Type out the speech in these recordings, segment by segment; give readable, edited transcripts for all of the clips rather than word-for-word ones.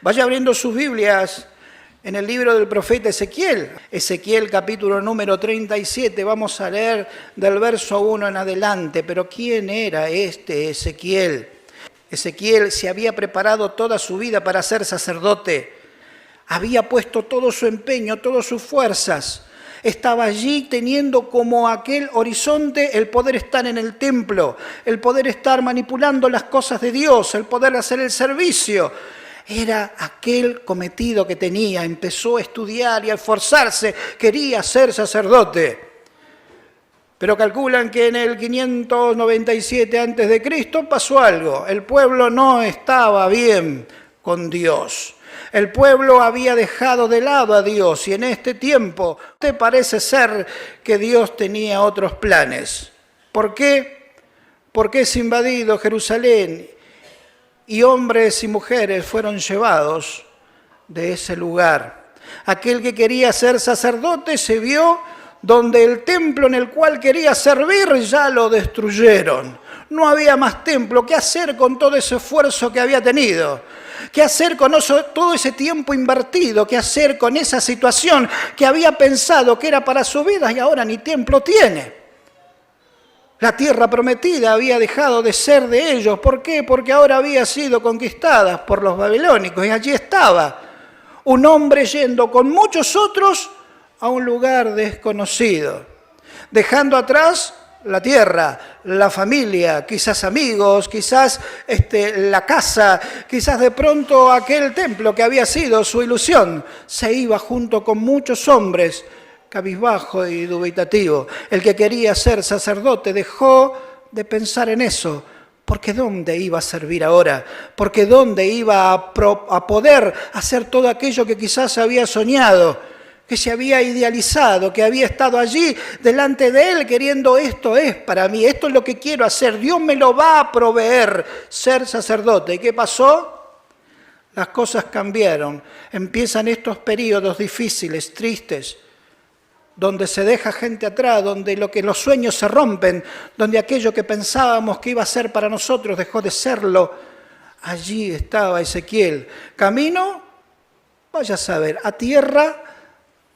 Vaya abriendo sus Biblias en el libro del profeta Ezequiel. Ezequiel capítulo número 37, vamos a leer del verso 1 en adelante. Pero ¿quién era este Ezequiel? Ezequiel se había preparado toda su vida para ser sacerdote. Había puesto todo su empeño, todas sus fuerzas. Estaba allí teniendo como aquel horizonte el poder estar en el templo, el poder estar manipulando las cosas de Dios, el poder hacer el servicio. Era aquel cometido que tenía. Empezó a estudiar y a esforzarse. Quería ser sacerdote. Pero calculan que en el 597 a.C. pasó algo. El pueblo no estaba bien con Dios. El pueblo había dejado de lado a Dios y en este tiempo te parece ser que Dios tenía otros planes. ¿Por qué? Porque es invadido Jerusalén y hombres y mujeres fueron llevados de ese lugar. Aquel que quería ser sacerdote se vio donde el templo en el cual quería servir ya lo destruyeron. No había más templo. ¿Qué hacer con todo ese esfuerzo que había tenido? ¿Qué hacer con todo ese tiempo invertido? ¿Qué hacer con esa situación que había pensado que era para su vida y ahora ni templo tiene? La tierra prometida había dejado de ser de ellos. ¿Por qué? Porque ahora había sido conquistada por los babilónicos y allí estaba un hombre yendo con muchos otros a un lugar desconocido, dejando atrás la tierra, la familia, quizás amigos, quizás la casa, quizás de pronto aquel templo que había sido su ilusión. Se iba junto con muchos hombres, cabizbajo y dubitativo. El que quería ser sacerdote dejó de pensar en eso, porque ¿dónde iba a servir ahora? Porque ¿dónde iba a poder hacer todo aquello que quizás había soñado, que se había idealizado, que había estado allí delante de él queriendo esto es para mí, esto es lo que quiero hacer, Dios me lo va a proveer, ser sacerdote? ¿Y qué pasó? Las cosas cambiaron, empiezan estos periodos difíciles, tristes, donde se deja gente atrás, donde los sueños se rompen, donde aquello que pensábamos que iba a ser para nosotros dejó de serlo. Allí estaba Ezequiel, camino, vaya a saber, a tierra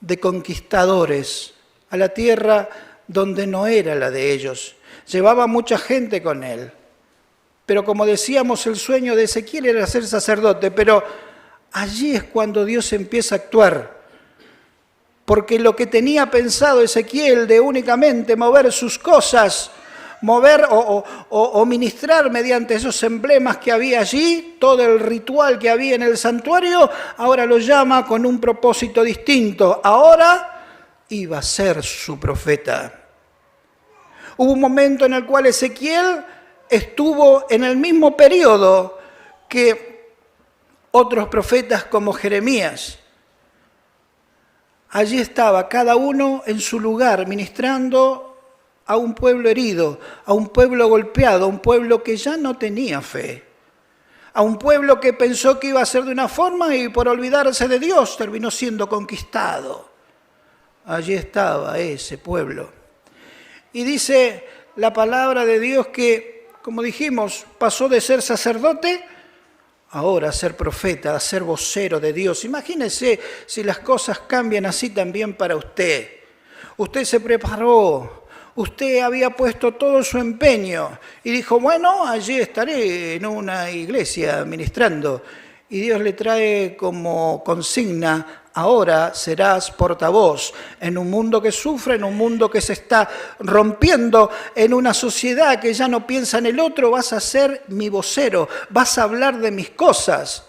de conquistadores, a la tierra donde no era la de ellos. Llevaba mucha gente con él, pero como decíamos, el sueño de Ezequiel era ser sacerdote, pero allí es cuando Dios empieza a actuar. Porque lo que tenía pensado Ezequiel de únicamente mover sus cosas, mover o ministrar mediante esos emblemas que había allí, todo el ritual que había en el santuario, ahora lo llama con un propósito distinto. Ahora iba a ser su profeta. Hubo un momento en el cual Ezequiel estuvo en el mismo periodo que otros profetas como Jeremías. Allí estaba cada uno en su lugar ministrando a un pueblo herido, a un pueblo golpeado, a un pueblo que ya no tenía fe, a un pueblo que pensó que iba a ser de una forma y por olvidarse de Dios terminó siendo conquistado. Allí estaba ese pueblo. Y dice la palabra de Dios que, como dijimos, pasó de ser sacerdote ahora a ser profeta, a ser vocero de Dios. Imagínese si las cosas cambian así también para usted. Usted se preparó, usted había puesto todo su empeño y dijo, bueno, allí estaré en una iglesia ministrando. Y Dios le trae como consigna, ahora serás portavoz en un mundo que sufre, en un mundo que se está rompiendo, en una sociedad que ya no piensa en el otro, vas a ser mi vocero, vas a hablar de mis cosas.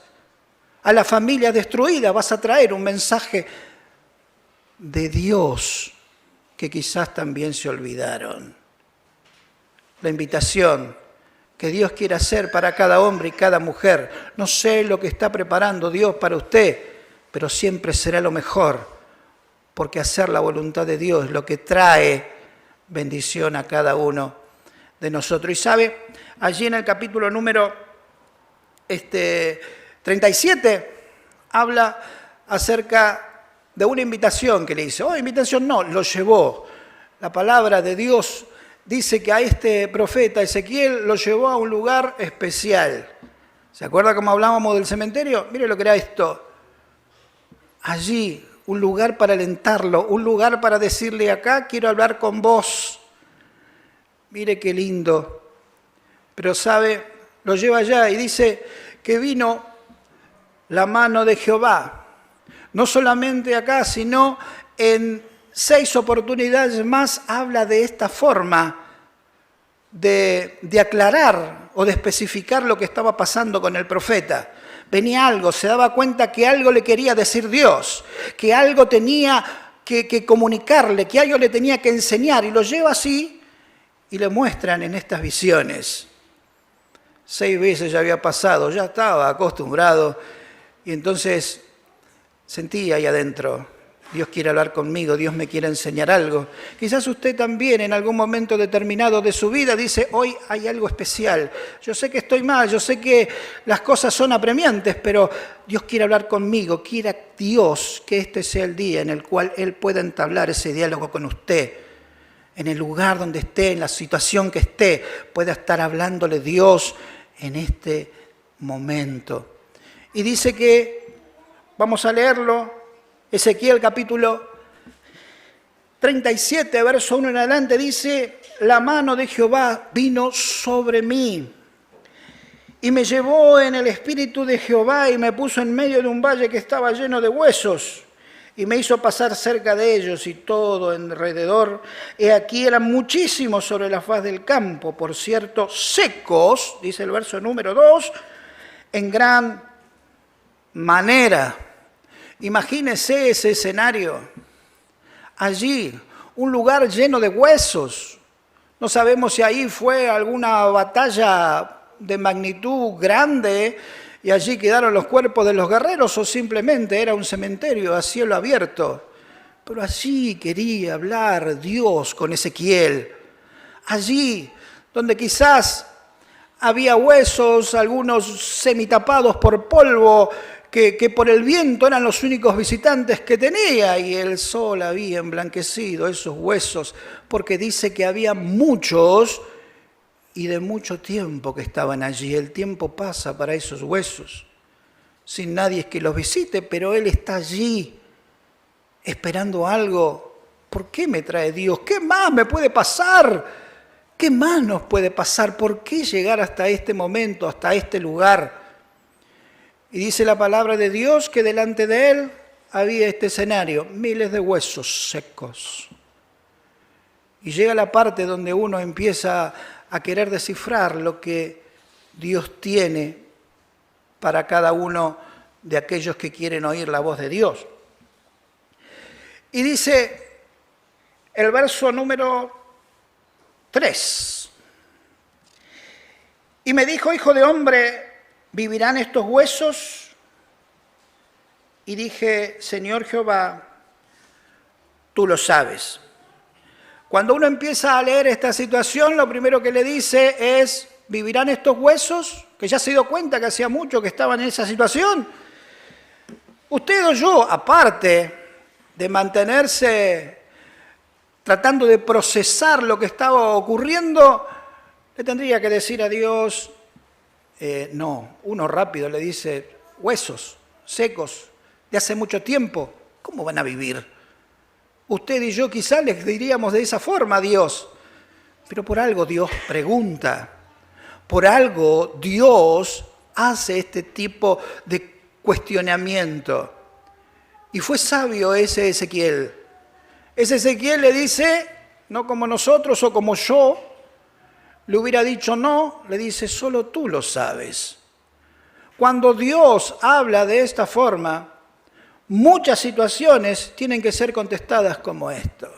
A la familia destruida vas a traer un mensaje de Dios que quizás también se olvidaron. La invitación que Dios quiere hacer para cada hombre y cada mujer. No sé lo que está preparando Dios para usted, pero siempre será lo mejor, porque hacer la voluntad de Dios es lo que trae bendición a cada uno de nosotros. Y sabe, allí en el capítulo número 37, habla acerca de una invitación que le hizo. Oh, invitación no, lo llevó. La palabra de Dios dice que a este profeta Ezequiel lo llevó a un lugar especial. ¿Se acuerda cómo hablábamos del cementerio? Mire lo que era esto. Allí, un lugar para alentarlo, un lugar para decirle, acá quiero hablar con vos. Mire qué lindo. Pero sabe, lo lleva allá y dice que vino la mano de Jehová. No solamente acá, sino en 6 oportunidades más habla de esta forma de aclarar o de especificar lo que estaba pasando con el profeta. Venía algo, se daba cuenta que algo le quería decir Dios, que algo tenía que comunicarle, que algo le tenía que enseñar, y lo lleva así y le muestran en estas visiones. 6 veces ya había pasado, ya estaba acostumbrado, y entonces sentía ahí adentro, Dios quiere hablar conmigo, Dios me quiere enseñar algo. Quizás usted también en algún momento determinado de su vida dice, hoy hay algo especial. Yo sé que estoy mal, yo sé que las cosas son apremiantes, pero Dios quiere hablar conmigo. Quiera Dios que este sea el día en el cual Él pueda entablar ese diálogo con usted. En el lugar donde esté, en la situación que esté, pueda estar hablándole Dios en este momento. Y dice que, vamos a leerlo, Ezequiel capítulo 37, verso 1 en adelante, dice, la mano de Jehová vino sobre mí y me llevó en el espíritu de Jehová y me puso en medio de un valle que estaba lleno de huesos y me hizo pasar cerca de ellos y todo alrededor. He aquí eran muchísimos sobre la faz del campo, por cierto, secos, dice el verso número 2, en gran manera. Imagínese ese escenario. Allí, un lugar lleno de huesos. No sabemos si ahí fue alguna batalla de magnitud grande y allí quedaron los cuerpos de los guerreros o simplemente era un cementerio a cielo abierto. Pero allí quería hablar Dios con Ezequiel. Allí, donde quizás había huesos, algunos semitapados por polvo, que por el viento eran los únicos visitantes que tenía, y el sol había emblanquecido esos huesos, porque dice que había muchos y de mucho tiempo que estaban allí. El tiempo pasa para esos huesos, sin nadie que los visite, pero Él está allí, esperando algo. ¿Por qué me trae Dios? ¿Qué más me puede pasar? ¿Qué más nos puede pasar? ¿Por qué llegar hasta este momento, hasta este lugar? Y dice la palabra de Dios que delante de Él había este escenario, miles de huesos secos. Y llega la parte donde uno empieza a querer descifrar lo que Dios tiene para cada uno de aquellos que quieren oír la voz de Dios. Y dice el verso número 3. Y me dijo, hijo de hombre, ¿vivirán estos huesos? Y dije, Señor Jehová, tú lo sabes. Cuando uno empieza a leer esta situación, lo primero que le dice es, ¿vivirán estos huesos? Que ya se dio cuenta que hacía mucho que estaban en esa situación. Usted o yo, aparte de mantenerse tratando de procesar lo que estaba ocurriendo, le tendría que decir a Dios, no, uno rápido le dice, huesos secos de hace mucho tiempo, ¿cómo van a vivir? Usted y yo quizás les diríamos de esa forma a Dios, pero por algo Dios pregunta, por algo Dios hace este tipo de cuestionamiento. Y fue sabio ese Ezequiel. Ese Ezequiel le dice, no como nosotros o como yo, le hubiera dicho no, le dice, solo tú lo sabes. Cuando Dios habla de esta forma, muchas situaciones tienen que ser contestadas como esto.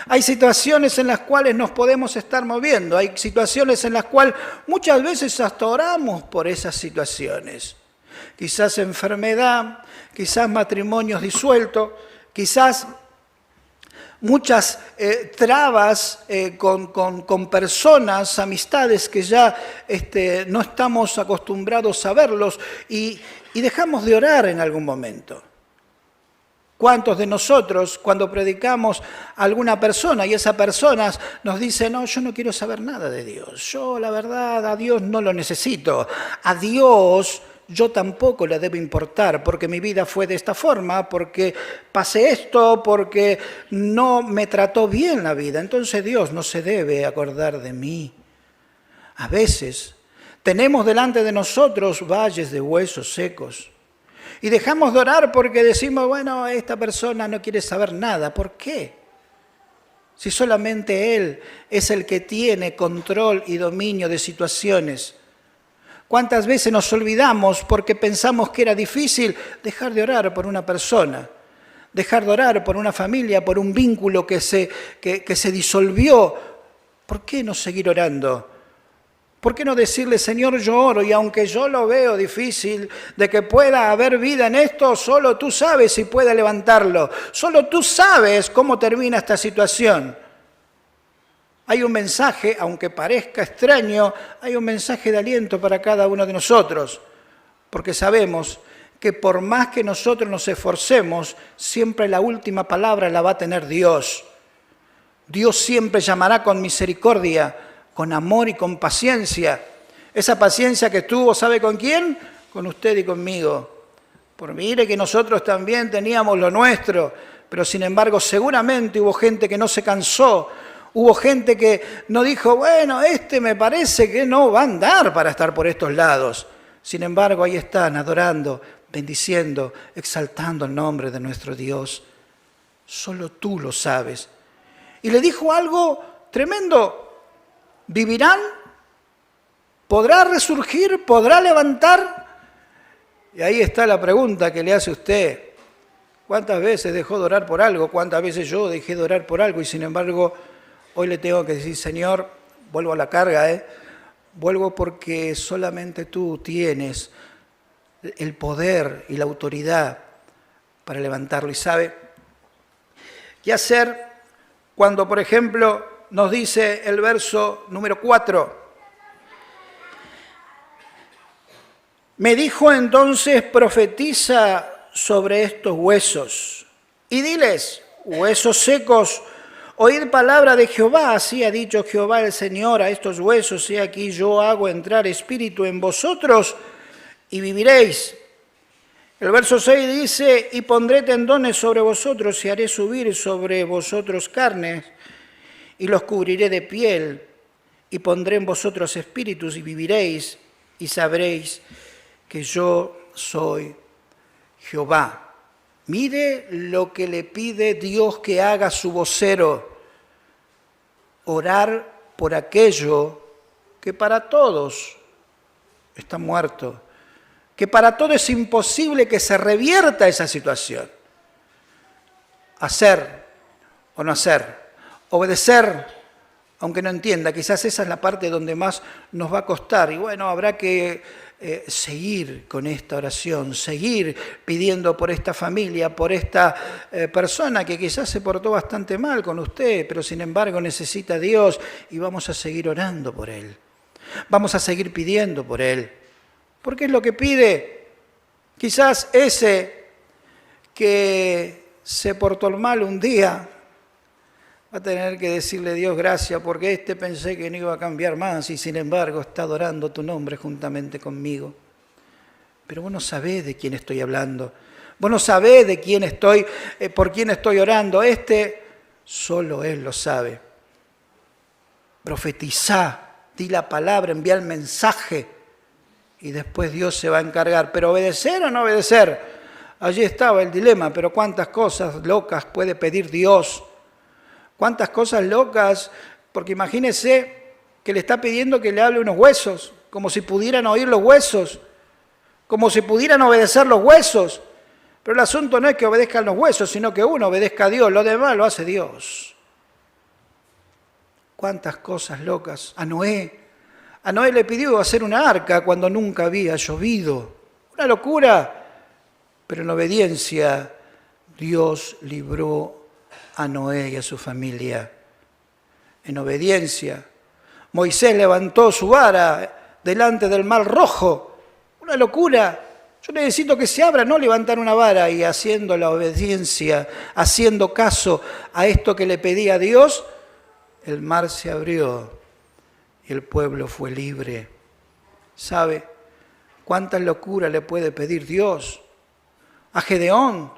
Hay situaciones en las cuales nos podemos estar moviendo, hay situaciones en las cuales muchas veces hasta oramos por esas situaciones. Quizás enfermedad, quizás matrimonios disueltos, quizás muchas trabas con personas, amistades que ya no estamos acostumbrados a verlos y dejamos de orar en algún momento. ¿Cuántos de nosotros, cuando predicamos a alguna persona y esa persona nos dice, no, yo no quiero saber nada de Dios, yo la verdad a Dios no lo necesito, a Dios yo tampoco le debo importar porque mi vida fue de esta forma, porque pasé esto, porque no me trató bien la vida, entonces Dios no se debe acordar de mí? A veces tenemos delante de nosotros valles de huesos secos. Y dejamos de orar porque decimos, bueno, esta persona no quiere saber nada. ¿Por qué? Si solamente Él es el que tiene control y dominio de situaciones. ¿Cuántas veces nos olvidamos porque pensamos que era difícil dejar de orar por una persona? Dejar de orar por una familia, por un vínculo que se disolvió. ¿Por qué no seguir orando? ¿Por qué no decirle, Señor, yo oro y aunque yo lo veo difícil de que pueda haber vida en esto, solo tú sabes si puede levantarlo. Solo tú sabes cómo termina esta situación. Hay un mensaje, aunque parezca extraño, hay un mensaje de aliento para cada uno de nosotros. Porque sabemos que por más que nosotros nos esforcemos, siempre la última palabra la va a tener Dios. Dios siempre llamará con misericordia, con amor y con paciencia. Esa paciencia que tuvo, ¿sabe con quién? Con usted y conmigo. Por mire que nosotros también teníamos lo nuestro, pero sin embargo seguramente hubo gente que no se cansó, hubo gente que no dijo, bueno, me parece que no va a andar para estar por estos lados. Sin embargo, ahí están adorando, bendiciendo, exaltando el nombre de nuestro Dios. Solo tú lo sabes. Y le dijo algo tremendo. ¿Vivirán? ¿Podrá resurgir? ¿Podrá levantar? Y ahí está la pregunta que le hace usted. ¿Cuántas veces dejó de orar por algo? ¿Cuántas veces yo dejé de orar por algo? Y sin embargo, hoy le tengo que decir, Señor, vuelvo a la carga, vuelvo porque solamente tú tienes el poder y la autoridad para levantarlo. Y sabe, ¿qué hacer cuando, por ejemplo, nos dice el verso número 4? Me dijo entonces, profetiza sobre estos huesos y diles, huesos secos, oíd palabra de Jehová, así ha dicho Jehová el Señor a estos huesos, he aquí yo hago entrar espíritu en vosotros y viviréis. El verso 6 dice, y pondré tendones sobre vosotros y haré subir sobre vosotros carnes, y los cubriré de piel, y pondré en vosotros espíritus, y viviréis, y sabréis que yo soy Jehová. Mire lo que le pide Dios que haga su vocero. Orar por aquello que para todos está muerto, que para todos es imposible que se revierta esa situación. Hacer o no hacer. Obedecer, aunque no entienda, quizás esa es la parte donde más nos va a costar. Y bueno, habrá que seguir con esta oración, seguir pidiendo por esta familia, por esta persona que quizás se portó bastante mal con usted, pero sin embargo necesita a Dios y vamos a seguir orando por él. Vamos a seguir pidiendo por él. Porque es lo que pide. Quizás ese que se portó mal un día, va a tener que decirle Dios gracias porque pensé que no iba a cambiar más y sin embargo está adorando tu nombre juntamente conmigo. Pero vos no sabés de quién estoy hablando. Vos no sabés de quién estoy, por quién estoy orando. Solo Él lo sabe. Profetizá, di la palabra, envía el mensaje y después Dios se va a encargar. ¿Pero obedecer o no obedecer? Allí estaba el dilema, pero cuántas cosas locas puede pedir Dios. ¿Cuántas cosas locas? Porque imagínese que le está pidiendo que le hable unos huesos, como si pudieran oír los huesos, como si pudieran obedecer los huesos. Pero el asunto no es que obedezcan los huesos, sino que uno obedezca a Dios, lo demás lo hace Dios. ¿Cuántas cosas locas? A Noé le pidió hacer una arca cuando nunca había llovido. Una locura, pero en obediencia Dios libró a Noé y a su familia. En obediencia, Moisés levantó su vara delante del mar Rojo. Una locura. Yo necesito que se abra, no levantar una vara y haciendo la obediencia, haciendo caso a esto que le pedía a Dios, el mar se abrió y el pueblo fue libre. ¿Sabe cuánta locura le puede pedir Dios? A Gedeón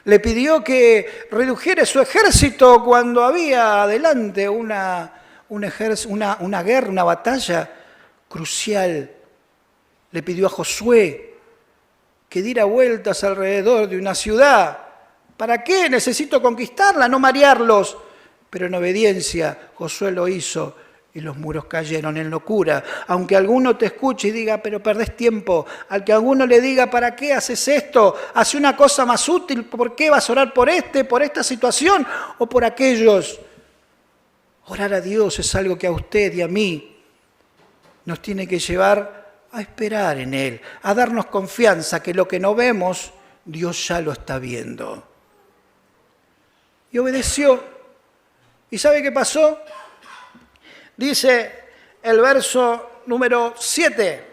le pidió que redujera su ejército cuando había adelante una guerra, una batalla crucial. Le pidió a Josué que diera vueltas alrededor de una ciudad. ¿Para qué? Necesito conquistarla, no marearlos. Pero en obediencia Josué lo hizo y los muros cayeron en locura. Aunque alguno te escuche y diga, pero perdés tiempo. Al que alguno le diga, ¿para qué haces esto? Hace una cosa más útil. ¿Por qué vas a orar por esta situación o por aquellos? Orar a Dios es algo que a usted y a mí nos tiene que llevar a esperar en Él, a darnos confianza que lo que no vemos, Dios ya lo está viendo. Y obedeció. ¿Y sabe qué pasó? Dice el verso número 7.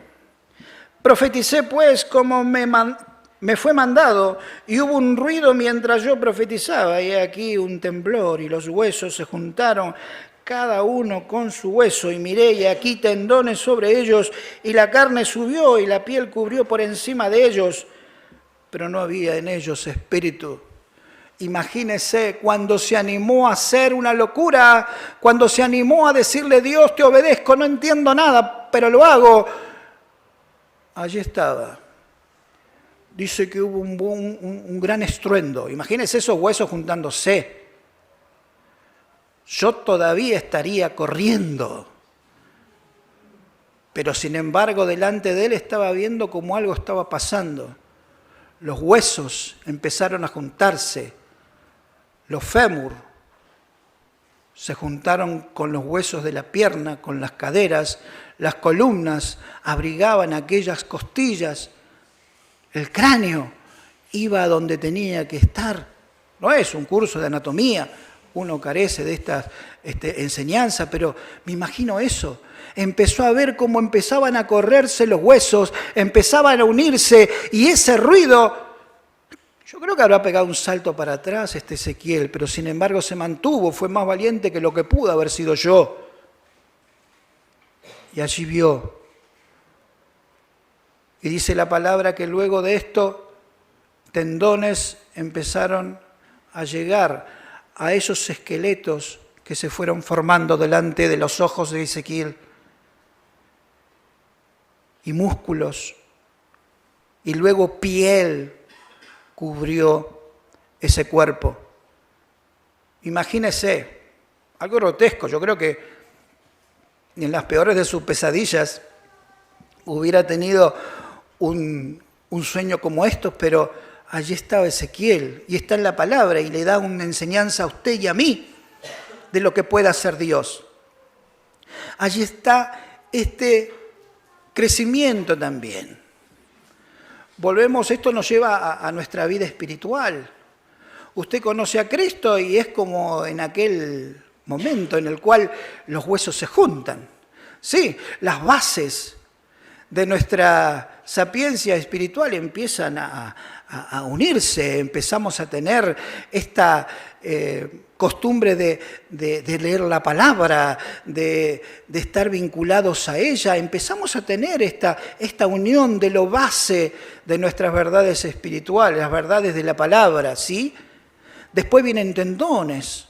Profeticé pues como me fue mandado, y hubo un ruido mientras yo profetizaba, y aquí un temblor, y los huesos se juntaron, cada uno con su hueso, y miré, y aquí tendones sobre ellos, y la carne subió, y la piel cubrió por encima de ellos, pero no había en ellos espíritu. Imagínese cuando se animó a hacer una locura, cuando se animó a decirle, Dios, te obedezco, no entiendo nada, pero lo hago. Allí estaba. Dice que hubo un gran estruendo. Imagínese esos huesos juntándose. Yo todavía estaría corriendo. Pero sin embargo, delante de él estaba viendo cómo algo estaba pasando. Los huesos empezaron a juntarse. Los fémur se juntaron con los huesos de la pierna, con las caderas. Las columnas abrigaban aquellas costillas. El cráneo iba a donde tenía que estar. No es un curso de anatomía. Uno carece de esta enseñanza, pero me imagino eso. Empezó a ver cómo empezaban a correrse los huesos, empezaban a unirse, y ese ruido, yo creo que habrá pegado un salto para atrás Ezequiel, pero sin embargo se mantuvo, fue más valiente que lo que pudo haber sido yo. Y allí vio. Y dice la palabra que luego de esto, tendones empezaron a llegar a esos esqueletos que se fueron formando delante de los ojos de Ezequiel. Y músculos. Y luego piel cubrió ese cuerpo. Imagínese, algo grotesco. Yo creo que en las peores de sus pesadillas hubiera tenido un sueño como estos, pero allí estaba Ezequiel, y está en la palabra, y le da una enseñanza a usted y a mí de lo que puede hacer Dios. Allí está este crecimiento también. Volvemos, esto nos lleva a nuestra vida espiritual. Usted conoce a Cristo y es como en aquel momento en el cual los huesos se juntan. Sí, las bases de nuestra sapiencia espiritual empiezan a unirse, empezamos a tener esta costumbre de leer la palabra, de estar vinculados a ella, empezamos a tener esta unión de lo base de nuestras verdades espirituales, las verdades de la palabra, ¿sí? Después vienen tendones,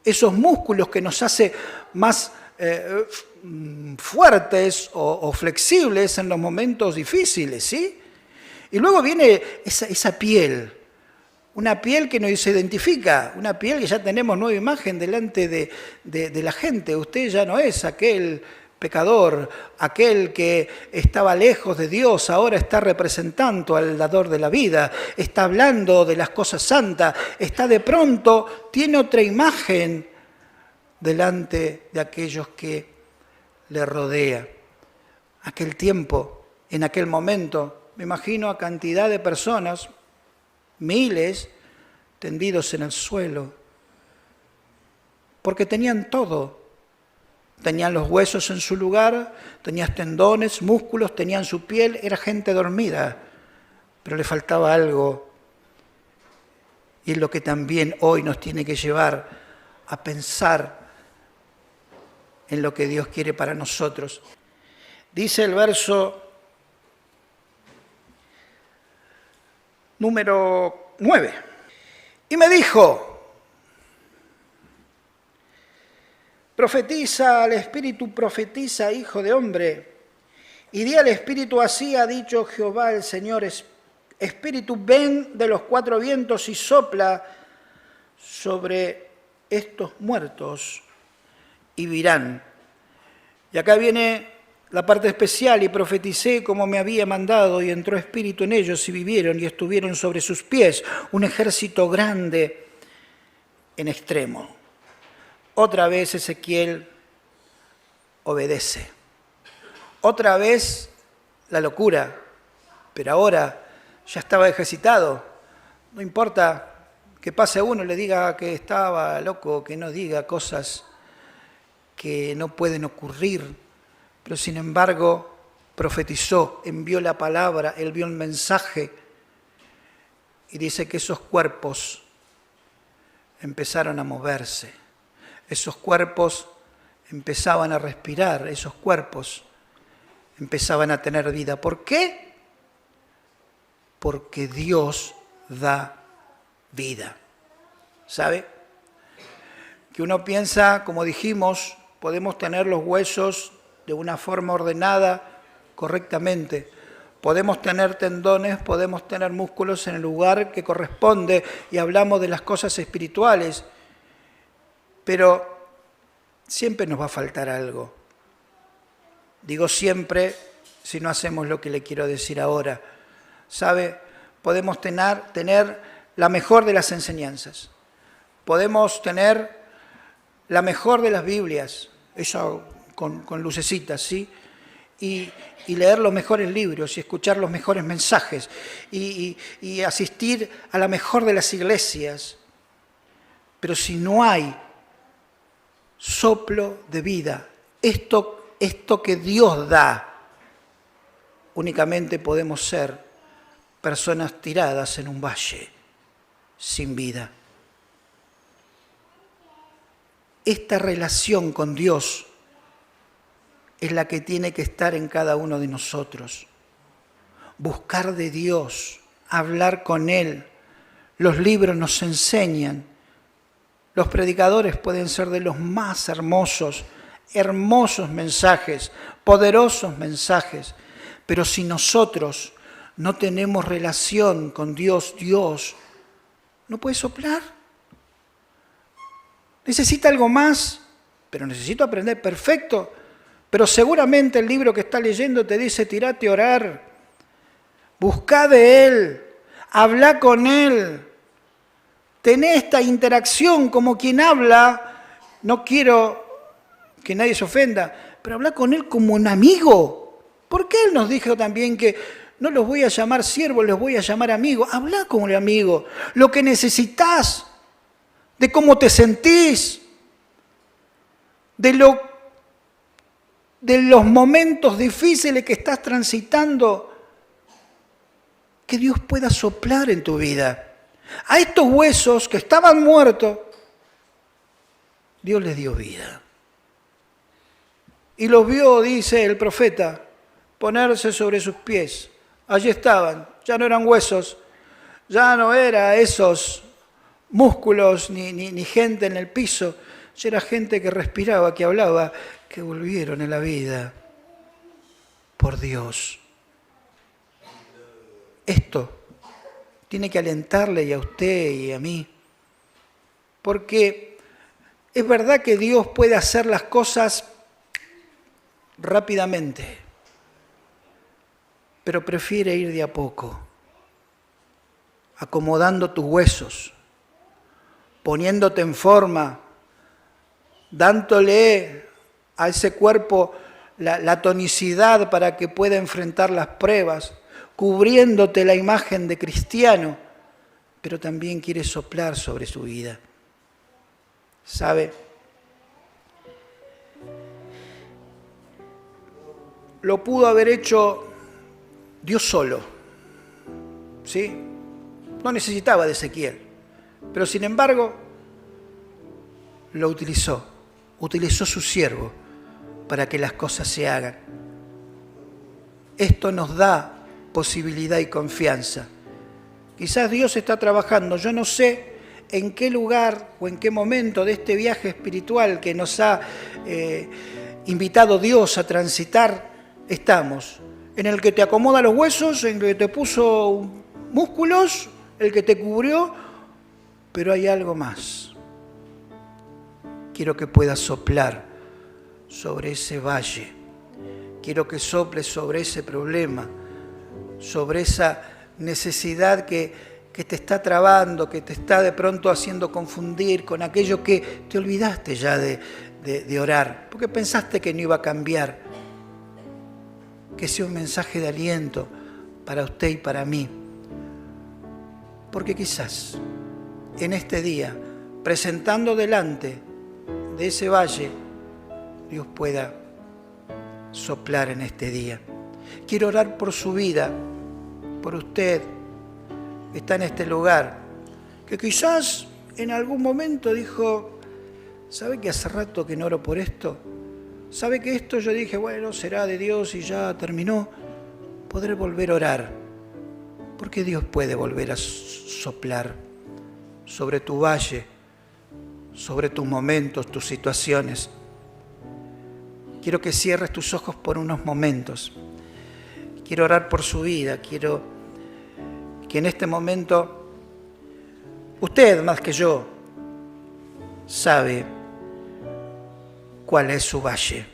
esos músculos que nos hace más fuertes o flexibles en los momentos difíciles, ¿sí? Y luego viene esa piel, una piel que nos identifica, una piel que ya tenemos nueva imagen delante de la gente. Usted ya no es aquel pecador, aquel que estaba lejos de Dios, ahora está representando al dador de la vida, está hablando de las cosas santas, está de pronto, tiene otra imagen delante de aquellos que le rodea. Aquel tiempo, en aquel momento, me imagino a cantidad de personas, miles, tendidos en el suelo, porque tenían todo. Tenían los huesos en su lugar, tenían tendones, músculos, tenían su piel, era gente dormida. pero le faltaba algo, y es lo que también hoy nos tiene que llevar a pensar en lo que Dios quiere para nosotros. Dice el verso número 9. Y me dijo, profetiza al Espíritu, profetiza, hijo de hombre, y di al Espíritu, así ha dicho Jehová el Señor, Espíritu, ven de los cuatro vientos y sopla sobre estos muertos y vivirán. Y acá viene la parte especial, y profeticé como me había mandado, y entró espíritu en ellos, y vivieron, y estuvieron sobre sus pies, un ejército grande en extremo. Otra vez Ezequiel obedece. Otra vez la locura, pero ahora ya estaba ejercitado. No importa que pase uno, le diga que estaba loco, que no diga cosas que no pueden ocurrir, pero sin embargo profetizó, envió la palabra, él vio el mensaje y dice que esos cuerpos empezaron a moverse, esos cuerpos empezaban a respirar, esos cuerpos empezaban a tener vida. ¿Por qué? Porque Dios da vida. ¿Sabe? Que uno piensa, como dijimos, podemos tener los huesos de una forma ordenada, correctamente. Podemos tener tendones, podemos tener músculos en el lugar que corresponde y hablamos de las cosas espirituales, pero siempre nos va a faltar algo. Digo siempre, si no hacemos lo que le quiero decir ahora. ¿Sabe? Podemos tener la mejor de las enseñanzas. Podemos tener la mejor de las Biblias, eso con lucecitas, ¿sí? Y leer los mejores libros y escuchar los mejores mensajes y asistir a la mejor de las iglesias. Pero si no hay soplo de vida, esto que Dios da, únicamente podemos ser personas tiradas en un valle sin vida. Esta relación con Dios es la que tiene que estar en cada uno de nosotros. Buscar de Dios, hablar con Él. Los libros nos enseñan. Los predicadores pueden ser de los más hermosos mensajes, poderosos mensajes. Pero si nosotros no tenemos relación con Dios, Dios no puede soplar. Necesita algo más, pero necesito aprender, perfecto. Pero seguramente el libro que está leyendo te dice, tirate a orar, busca de Él, habla con Él, ten esta interacción como quien habla, no quiero que nadie se ofenda, pero habla con Él como un amigo. Porque Él nos dijo también que no los voy a llamar siervos, los voy a llamar amigos. Habla como un amigo, lo que necesitas, de cómo te sentís, de los momentos difíciles que estás transitando, que Dios pueda soplar en tu vida. A estos huesos que estaban muertos, Dios les dio vida. Y los vio, dice el profeta, ponerse sobre sus pies. Allí estaban, ya no eran huesos, ya no eran esos músculos ni gente en el piso, ya era gente que respiraba, que hablaba, que volvieron a la vida por Dios. Esto tiene que alentarle y a usted y a mí, porque es verdad que Dios puede hacer las cosas rápidamente, pero prefiere ir de a poco, acomodando tus huesos, poniéndote en forma, dándole a ese cuerpo la tonicidad para que pueda enfrentar las pruebas, cubriéndote la imagen de cristiano, pero también quiere soplar sobre su vida. ¿Sabe? Lo pudo haber hecho Dios solo, ¿sí? No necesitaba de Ezequiel, pero sin embargo lo utilizó su siervo para que las cosas se hagan. Esto nos da posibilidad y confianza. Quizás Dios está trabajando, yo no sé en qué lugar o en qué momento de este viaje espiritual que nos ha invitado Dios a transitar estamos. En el que te acomoda los huesos, en el que te puso músculos, el que te cubrió, pero hay algo más. Quiero que puedas soplar sobre ese valle. Quiero que soples sobre ese problema, sobre esa necesidad que te está trabando, que te está de pronto haciendo confundir con aquello que te olvidaste ya de orar, porque pensaste que no iba a cambiar. Que sea un mensaje de aliento para usted y para mí. Porque quizás en este día, presentando delante de ese valle, Dios pueda soplar en este día. Quiero orar por su vida, por usted que está en este lugar, que quizás en algún momento dijo, ¿sabe que hace rato que no oro por esto? ¿Sabe que esto yo dije, bueno, será de Dios y ya terminó? Podré volver a orar, porque Dios puede volver a soplar sobre tu valle, sobre tus momentos, tus situaciones. Quiero que cierres tus ojos por unos momentos. Quiero orar por su vida, quiero que en este momento, usted más que yo, sabe cuál es su valle,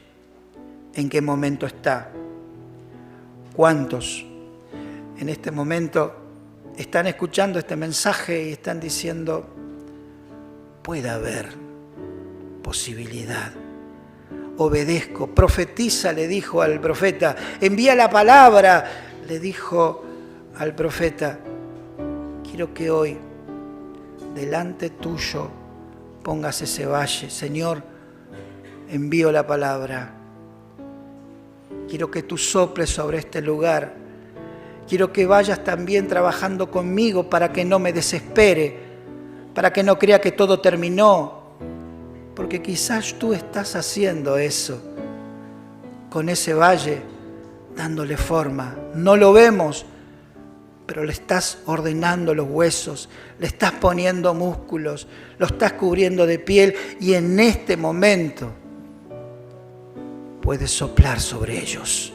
en qué momento está. ¿Cuántos en este momento están escuchando este mensaje y están diciendo, puede haber posibilidad? Obedezco, profetiza, le dijo al profeta, envía la palabra, le dijo al profeta. Quiero que hoy, delante tuyo, pongas ese valle. Señor, envío la palabra. Quiero que tú soples sobre este lugar. Quiero que vayas también trabajando conmigo para que no me desespere, para que no crea que todo terminó. Porque quizás tú estás haciendo eso, con ese valle, dándole forma. No lo vemos, pero le estás ordenando los huesos, le estás poniendo músculos, lo estás cubriendo de piel y en este momento puedes soplar sobre ellos.